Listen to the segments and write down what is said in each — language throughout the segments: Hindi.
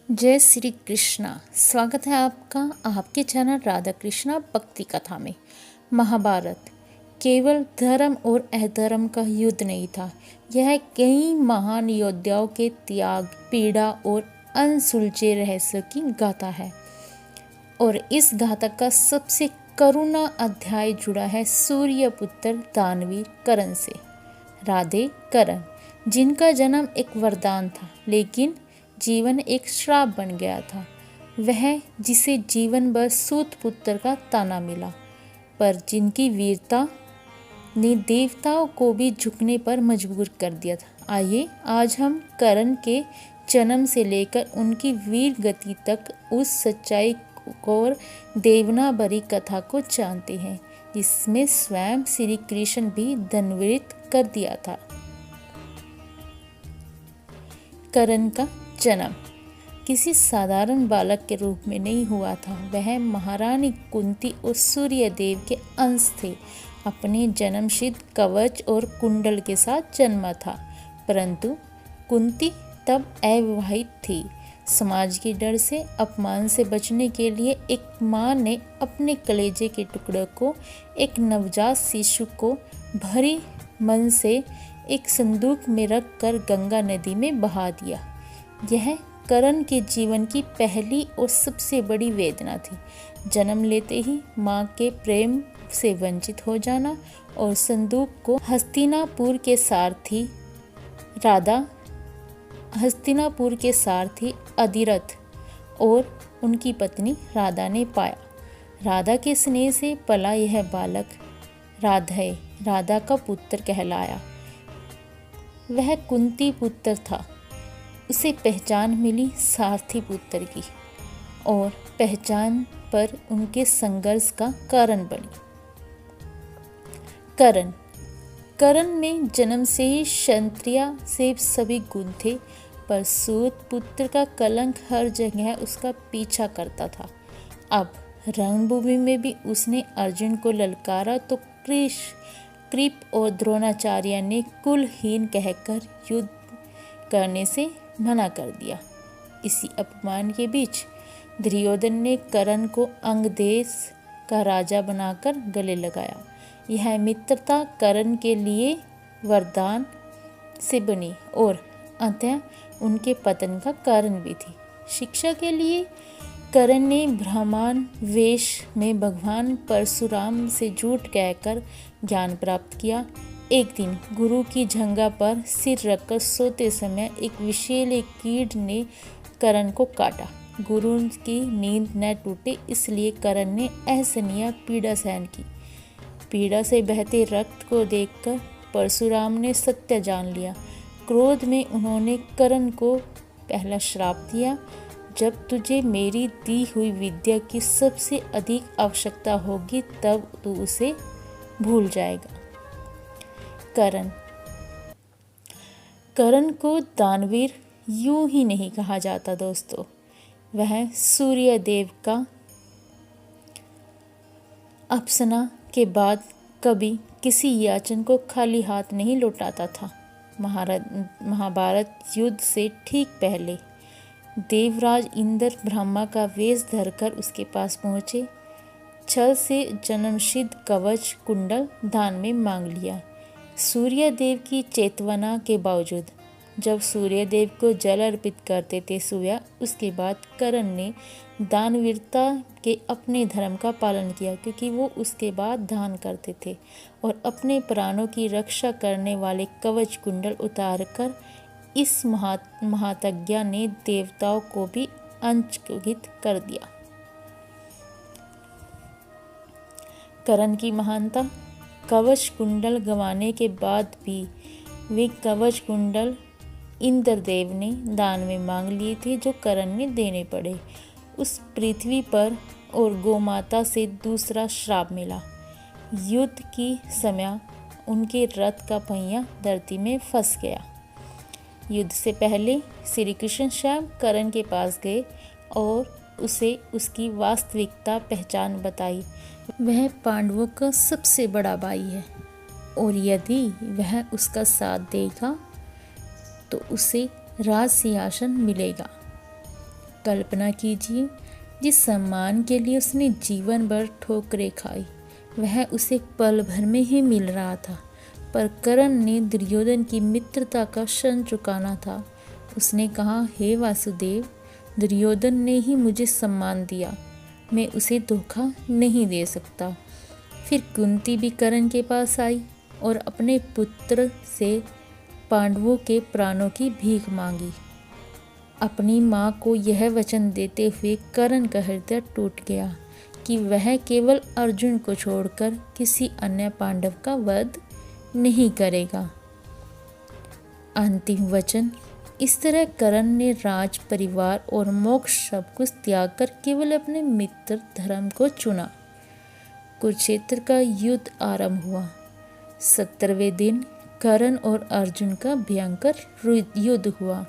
जय श्री कृष्णा। स्वागत है आपका आपके चैनल राधा कृष्णा भक्ति कथा में। महाभारत केवल धर्म और अधर्म का युद्ध नहीं था, यह कई महान योद्धाओं के त्याग, पीड़ा और अनसुलझे रहस्य की गाथा है। और इस गाथा का सबसे करुणा अध्याय जुड़ा है सूर्यपुत्र दानवीर कर्ण से। राधे कर्ण, जिनका जन्म एक वरदान था लेकिन जीवन एक श्राप बन गया था। वह जिसे जीवन भर सूत पुत्र का ताना मिला, पर जिनकी वीरता ने देवताओं को भी झुकने पर मजबूर कर दिया था। आइए आज हम कर्ण के जन्म से लेकर उनकी वीर गति तक उस सच्चाई और देवना भरी कथा को जानते हैं जिसमें स्वयं श्री कृष्ण भी धन्वित कर दिया था। कर्ण का जन्म किसी साधारण बालक के रूप में नहीं हुआ था। वह महारानी कुंती और सूर्यदेव के अंश थे। अपने जन्मसिद्ध कवच और कुंडल के साथ जन्मा था, परंतु कुंती तब अविवाहित थी। समाज के डर से, अपमान से बचने के लिए एक माँ ने अपने कलेजे के टुकड़े को एक नवजात शिशु को भरी मन से एक संदूक में रखकर गंगा नदी में बहा दिया। यह कर्ण के जीवन की पहली और सबसे बड़ी वेदना थी। जन्म लेते ही माँ के प्रेम से वंचित हो जाना और संदूक को हस्तिनापुर के सारथी अधिरथ और उनकी पत्नी राधा ने पाया। राधा के स्नेह से पला यह बालक राधा का पुत्र कहलाया। वह कुंती पुत्र था। उसे पहचान मिली सारथी पुत्र की और पहचान पर उनके संघर्ष का कारण बनी। कर्ण में जन्म से ही क्षत्रिय से सभी गुण थे, पर सूत पुत्र का कलंक हर जगह उसका पीछा करता था। अब रणभूमि में भी उसने अर्जुन को ललकारा तो कृप और द्रोणाचार्य ने कुलहीन कहकर युद्ध करने से मना कर दिया। इसी अपमान के बीच दुर्योधन ने कर्ण को अंग देश का राजा बनाकर गले लगाया। यह मित्रता कर्ण के लिए वरदान से बनी और अंततः उनके पतन का कारण भी थी। शिक्षा के लिए कर्ण ने ब्राह्मण वेश में भगवान परशुराम से झूठ कहकर ज्ञान प्राप्त किया। एक दिन गुरु की जंघा पर सिर रखकर सोते समय एक विषैले कीट ने कर्ण को काटा। गुरु की नींद न टूटे इसलिए कर्ण ने असहनीय पीड़ा सहन की। पीड़ा से बहते रक्त को देखकर परशुराम ने सत्य जान लिया। क्रोध में उन्होंने कर्ण को पहला श्राप दिया, जब तुझे मेरी दी हुई विद्या की सबसे अधिक आवश्यकता होगी तब तू उसे भूल जाएगा। कर्ण को दानवीर यूं ही नहीं कहा जाता दोस्तों। वह सूर्यदेव का अप्सना के बाद कभी किसी याचन को खाली हाथ नहीं लौटाता था। महाभारत युद्ध से ठीक पहले देवराज इंद्र ब्रह्मा का वेश धरकर उसके पास पहुंचे। छल से जन्मसिद्ध कवच कुंडल दान में मांग लिया। सूर्यदेव की चेतवना के बावजूद जब सूर्यदेव को जल अर्पित करते थे सूर्य, उसके बाद कर्ण ने दानवीरता के अपने धर्म का पालन किया, क्योंकि वो उसके बाद दान करते थे और अपने प्राणों की रक्षा करने वाले कवच कुंडल उतारकर इस महातज्ञ ने देवताओं को भी आश्चर्यचकित कर दिया। कर्ण की महानता। कवच कुंडल गंवाने के बाद भी वे कवच कुंडल इंद्रदेव ने दान में मांग लिए थे, जो कर्ण ने देने पड़े। उस पृथ्वी पर और गोमाता से दूसरा श्राप मिला। युद्ध की समय उनके रथ का पहिया धरती में फंस गया। युद्ध से पहले श्री कृष्ण स्वयं कर्ण के पास गए और उसे उसकी वास्तविकता पहचान बताई। वह पांडवों का सबसे बड़ा भाई है और यदि वह उसका साथ देगा तो उसे राज सिंहासन मिलेगा। कल्पना कीजिए, जिस सम्मान के लिए उसने जीवन भर ठोकरें खाई वह उसे पल भर में ही मिल रहा था। पर कर्ण ने दुर्योधन की मित्रता का ऋण चुकाना था। उसने कहा, हे वासुदेव, दुर्योधन ने ही मुझे सम्मान दिया, मैं उसे धोखा नहीं दे सकता। फिर कुंती भी कर्ण के पास आई और अपने पुत्र से पांडवों के प्राणों की भीख मांगी। अपनी माँ को यह वचन देते हुए कर्ण का हृदय टूट गया कि वह केवल अर्जुन को छोड़कर किसी अन्य पांडव का वध नहीं करेगा। अंतिम वचन। इस तरह कर्ण ने राज, परिवार और मोक्ष सब कुछ त्याग कर केवल अपने मित्र धर्म को चुना। कुरुक्षेत्र का युद्ध आरंभ हुआ। 70वें दिन कर्ण और अर्जुन का भयंकर युद्ध हुआ।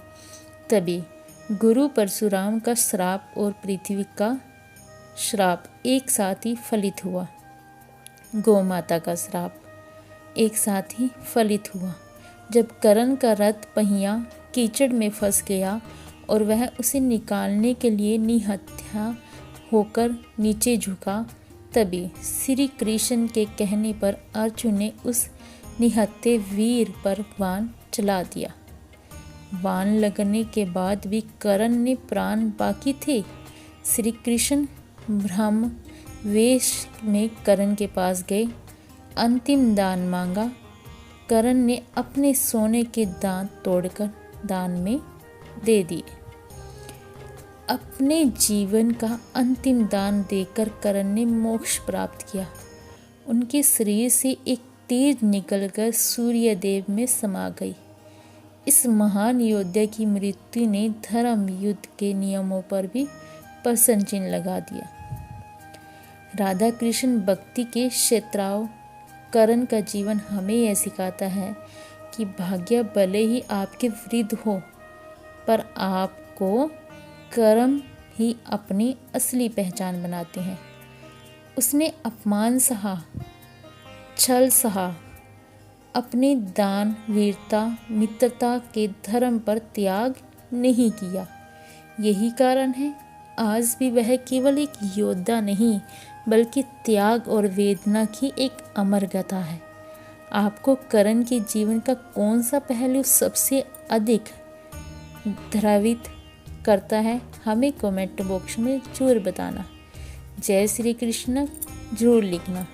तभी गुरु परशुराम का श्राप और पृथ्वी का श्राप एक साथ ही फलित हुआ। गौ माता का श्राप एक साथ ही फलित हुआ। जब कर्ण का रथ पहिया कीचड़ में फंस गया और वह उसे निकालने के लिए निहत्था होकर नीचे झुका, तभी श्री कृष्ण के कहने पर अर्जुन ने उस निहत्थे वीर पर बाण चला दिया। बाण लगने के बाद भी कर्ण ने प्राण बाकी थे। श्री कृष्ण ब्रह्म वेश में कर्ण के पास गए, अंतिम दान मांगा। कर्ण ने अपने सोने के दांत तोड़कर दान में दे दिए। अपने जीवन का अंतिम दान देकर कर्ण ने मोक्ष प्राप्त किया। उनके शरीर से एक तीर निकलकर सूर्यदेव में समा गई। इस महान योद्धा की मृत्यु ने धर्म युद्ध के नियमों पर भी प्रश्न चिन्ह लगा दिया। राधा कृष्ण भक्ति के क्षेत्राओं कर्ण का जीवन हमें यह सिखाता है कि भाग्य भले ही आपके विरुद्ध हो, पर आपको कर्म ही अपनी असली पहचान बनाते हैं। उसने अपमान सहा, छल सहा, अपने दान, वीरता, मित्रता के धर्म पर त्याग नहीं किया। यही कारण है आज भी वह केवल एक योद्धा नहीं बल्कि त्याग और वेदना की एक अमर गाथा है। आपको कर्ण के जीवन का कौन सा पहलू सबसे अधिक प्रभावित करता है, हमें कमेंट बॉक्स में जरूर बताना। जय श्री कृष्ण जरूर लिखना।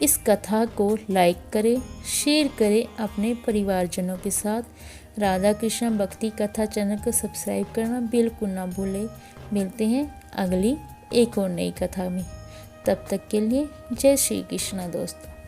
इस कथा को लाइक करें, शेयर करें अपने परिवारजनों के साथ। राधा कृष्ण भक्ति कथा चैनल को सब्सक्राइब करना बिल्कुल ना भूलें। मिलते हैं अगली एक और नई कथा में। तब तक के लिए जय श्री कृष्ण दोस्तों।